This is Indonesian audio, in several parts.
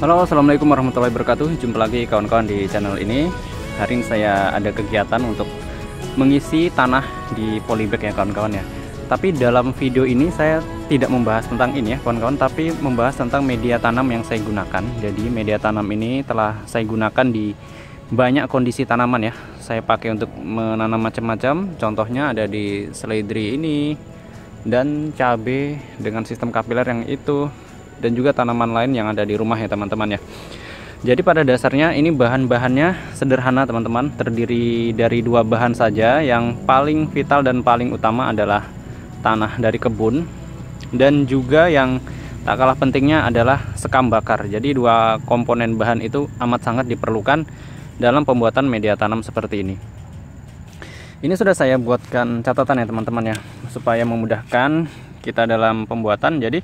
Halo, assalamualaikum warahmatullahi wabarakatuh. Jumpa lagi kawan-kawan di channel ini. Hari ini saya ada kegiatan untuk mengisi tanah di polybag ya kawan-kawan ya. Tapi dalam video ini saya tidak membahas tentang ini ya kawan-kawan, tapi membahas tentang media tanam yang saya gunakan. Jadi media tanam ini telah saya gunakan di banyak kondisi tanaman ya. Saya pakai untuk menanam macam-macam. Contohnya ada di seledri ini dan cabai dengan sistem kapiler yang itu, dan juga tanaman lain yang ada di rumah ya teman-teman ya. Jadi pada dasarnya ini bahan-bahannya sederhana teman-teman, terdiri dari dua bahan saja. Yang paling vital dan paling utama adalah tanah dari kebun, dan juga yang tak kalah pentingnya adalah sekam bakar. Jadi dua komponen bahan itu amat sangat diperlukan dalam pembuatan media tanam seperti ini. Ini sudah saya buatkan catatan ya teman-teman ya, supaya memudahkan kita dalam pembuatan. Jadi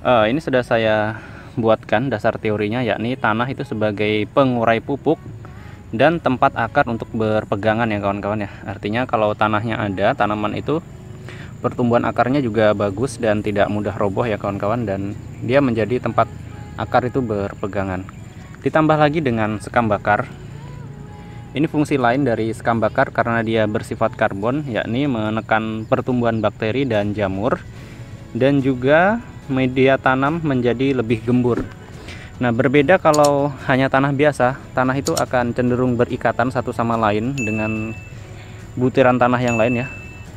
ini sudah saya buatkan dasar teorinya, yakni tanah itu sebagai pengurai pupuk dan tempat akar untuk berpegangan ya kawan-kawan ya. Artinya kalau tanahnya ada, tanaman itu pertumbuhan akarnya juga bagus dan tidak mudah roboh ya kawan-kawan, dan dia menjadi tempat akar itu berpegangan. Ditambah lagi dengan sekam bakar. Ini fungsi lain dari sekam bakar karena dia bersifat karbon, yakni menekan pertumbuhan bakteri dan jamur, dan juga media tanam menjadi lebih gembur. Nah, berbeda kalau hanya tanah biasa, tanah itu akan cenderung berikatan satu sama lain dengan butiran tanah yang lain ya.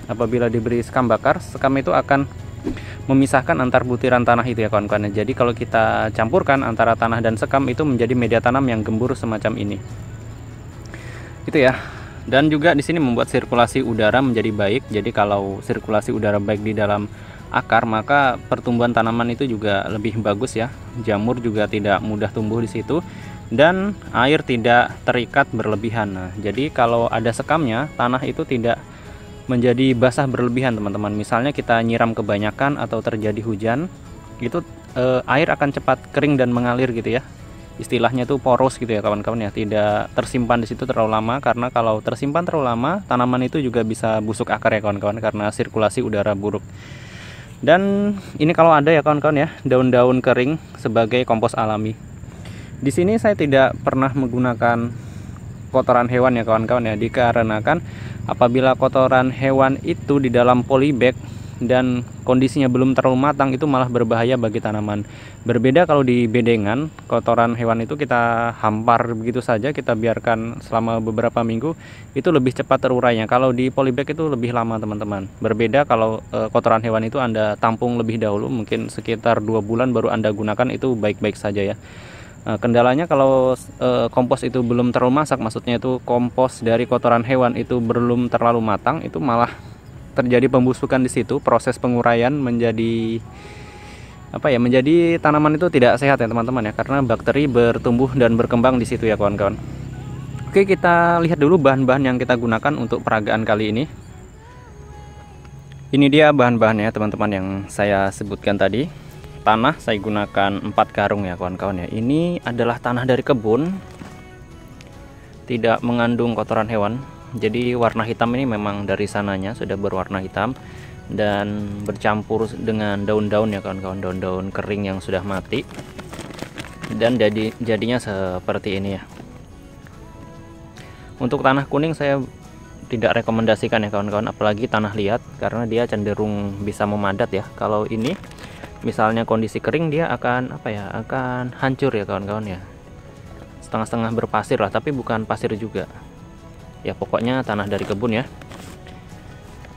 Apabila diberi sekam bakar, sekam itu akan memisahkan antar butiran tanah itu ya kawan-kawan. Jadi kalau kita campurkan antara tanah dan sekam, itu menjadi media tanam yang gembur semacam ini. Itu ya. Dan juga di sini membuat sirkulasi udara menjadi baik. Jadi kalau sirkulasi udara baik di dalam akar, maka pertumbuhan tanaman itu juga lebih bagus ya. Jamur juga tidak mudah tumbuh di situ, dan air tidak terikat berlebihan. Nah, jadi kalau ada sekamnya, tanah itu tidak menjadi basah berlebihan teman-teman. Misalnya kita nyiram kebanyakan atau terjadi hujan, itu air akan cepat kering dan mengalir gitu ya. Istilahnya tuh poros gitu ya kawan-kawan ya, tidak tersimpan di situ terlalu lama, karena kalau tersimpan terlalu lama, tanaman itu juga bisa busuk akar ya kawan-kawan, karena sirkulasi udara buruk. Dan ini kalau ada ya kawan-kawan ya, daun-daun kering sebagai kompos alami. Di sini saya tidak pernah menggunakan kotoran hewan ya kawan-kawan ya, dikarenakan apabila kotoran hewan itu di dalam polybag dan kondisinya belum terlalu matang, itu malah berbahaya bagi tanaman. Berbeda kalau di bedengan, kotoran hewan itu kita hampar begitu saja, kita biarkan selama beberapa minggu, itu lebih cepat terurainya. Kalau di polybag itu lebih lama teman-teman. Berbeda kalau kotoran hewan itu Anda tampung lebih dahulu, mungkin sekitar 2 bulan baru Anda gunakan, itu baik-baik saja ya. Kendalanya kalau kompos itu belum terlalu masak, maksudnya itu kompos dari kotoran hewan itu belum terlalu matang, itu malah terjadi pembusukan di situ. Proses penguraian menjadi menjadi tanaman itu tidak sehat ya teman-teman ya, karena bakteri bertumbuh dan berkembang di situ ya kawan-kawan. Oke, kita lihat dulu bahan-bahan yang kita gunakan untuk peragaan kali ini. Ini dia bahan-bahannya teman-teman yang saya sebutkan tadi. Tanah saya gunakan 4 karung ya kawan-kawan ya. Ini adalah tanah dari kebun, tidak mengandung kotoran hewan. Jadi warna hitam ini memang dari sananya sudah berwarna hitam dan bercampur dengan daun-daun ya kawan-kawan, daun-daun kering yang sudah mati, dan jadinya seperti ini ya. Untuk tanah kuning saya tidak rekomendasikan ya kawan-kawan, apalagi tanah liat, karena dia cenderung bisa memadat ya. Kalau ini misalnya kondisi kering, dia akan akan hancur ya kawan-kawan ya. Setengah-setengah berpasir lah, tapi bukan pasir juga. Ya pokoknya tanah dari kebun ya.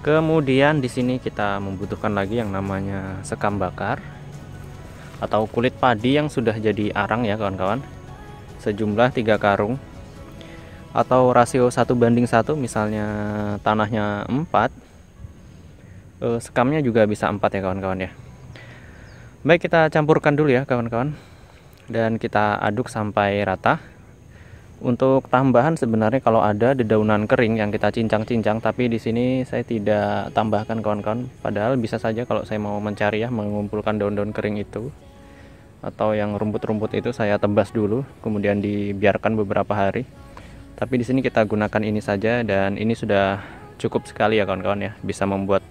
Kemudian di sini kita membutuhkan lagi yang namanya sekam bakar atau kulit padi yang sudah jadi arang ya kawan-kawan. Sejumlah 3 karung atau rasio 1:1, misalnya tanahnya 4, sekamnya juga bisa 4 ya kawan-kawan ya. Baik, kita campurkan dulu ya kawan-kawan, dan kita aduk sampai rata. Untuk tambahan sebenarnya kalau ada dedaunan kering yang kita cincang-cincang, tapi di sini saya tidak tambahkan kawan-kawan. Padahal bisa saja kalau saya mau mencari ya, mengumpulkan daun-daun kering itu atau yang rumput-rumput itu, saya tebas dulu kemudian dibiarkan beberapa hari. Tapi di sini kita gunakan ini saja, dan ini sudah cukup sekali ya kawan-kawan ya, bisa membuat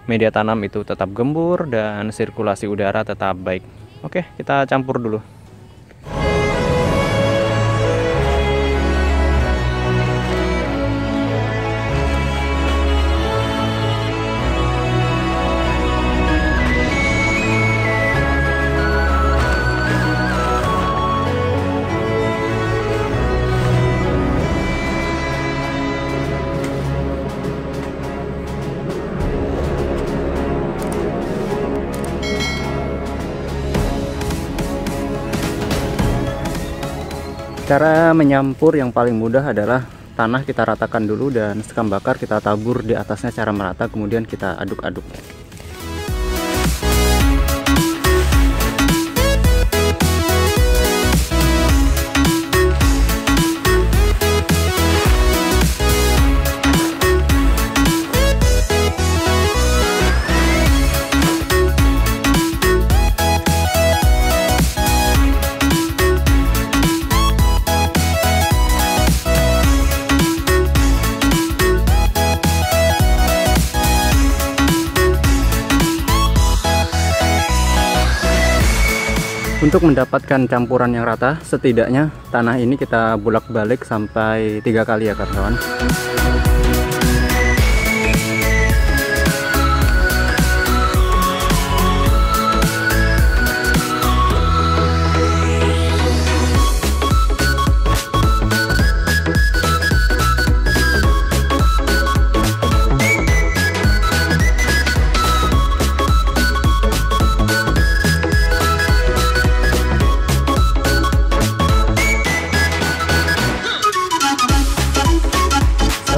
media tanam itu tetap gembur dan sirkulasi udara tetap baik. Oke, kita campur dulu. Cara menyampur yang paling mudah adalah tanah kita ratakan dulu dan sekam bakar kita tabur di atasnya secara merata, kemudian kita aduk-aduk. Untuk mendapatkan campuran yang rata, setidaknya tanah ini kita bolak-balik sampai 3 kali ya kawan-kawan.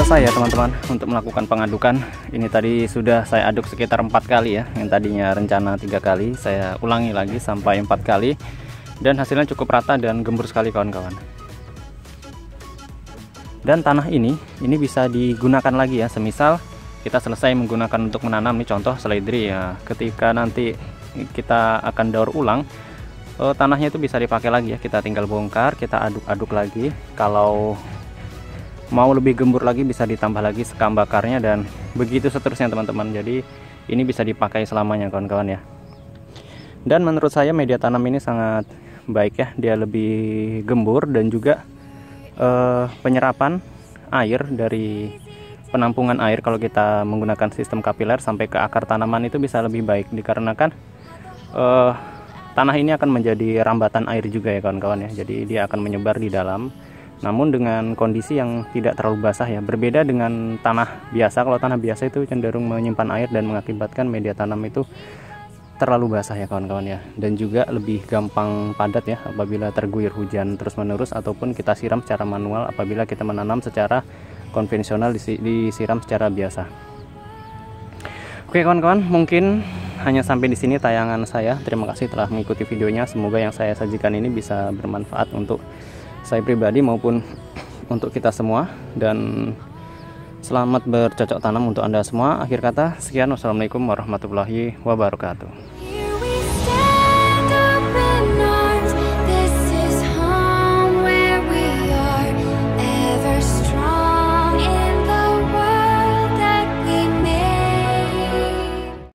Selesai ya teman-teman untuk melakukan pengadukan. Ini tadi sudah saya aduk sekitar 4 kali ya, yang tadinya rencana 3 kali saya ulangi lagi sampai 4 kali, dan hasilnya cukup rata dan gembur sekali kawan-kawan. Dan tanah ini bisa digunakan lagi ya, semisal kita selesai menggunakan untuk menanam nih, contoh seledri ya, ketika nanti kita akan daur ulang, tanahnya itu bisa dipakai lagi ya, kita tinggal bongkar, kita aduk-aduk lagi. Kalau mau lebih gembur lagi bisa ditambah lagi sekam bakarnya, dan begitu seterusnya teman-teman. Jadi ini bisa dipakai selamanya kawan-kawan ya. Dan menurut saya media tanam ini sangat baik ya, dia lebih gembur dan juga penyerapan air dari penampungan air kalau kita menggunakan sistem kapiler sampai ke akar tanaman itu bisa lebih baik, dikarenakan tanah ini akan menjadi rambatan air juga ya kawan-kawan ya. Jadi dia akan menyebar di dalam, namun dengan kondisi yang tidak terlalu basah ya, berbeda dengan tanah biasa. Kalau tanah biasa itu cenderung menyimpan air dan mengakibatkan media tanam itu terlalu basah ya kawan-kawan ya, dan juga lebih gampang padat ya apabila terguyur hujan terus-menerus ataupun kita siram secara manual apabila kita menanam secara konvensional, disiram secara biasa. Oke kawan-kawan, mungkin hanya sampai di sini tayangan saya. Terima kasih telah mengikuti videonya. Semoga yang saya sajikan ini bisa bermanfaat untuk saya pribadi maupun untuk kita semua, dan selamat bercocok tanam untuk Anda semua. Akhir kata, sekian, wassalamualaikum warahmatullahi wabarakatuh.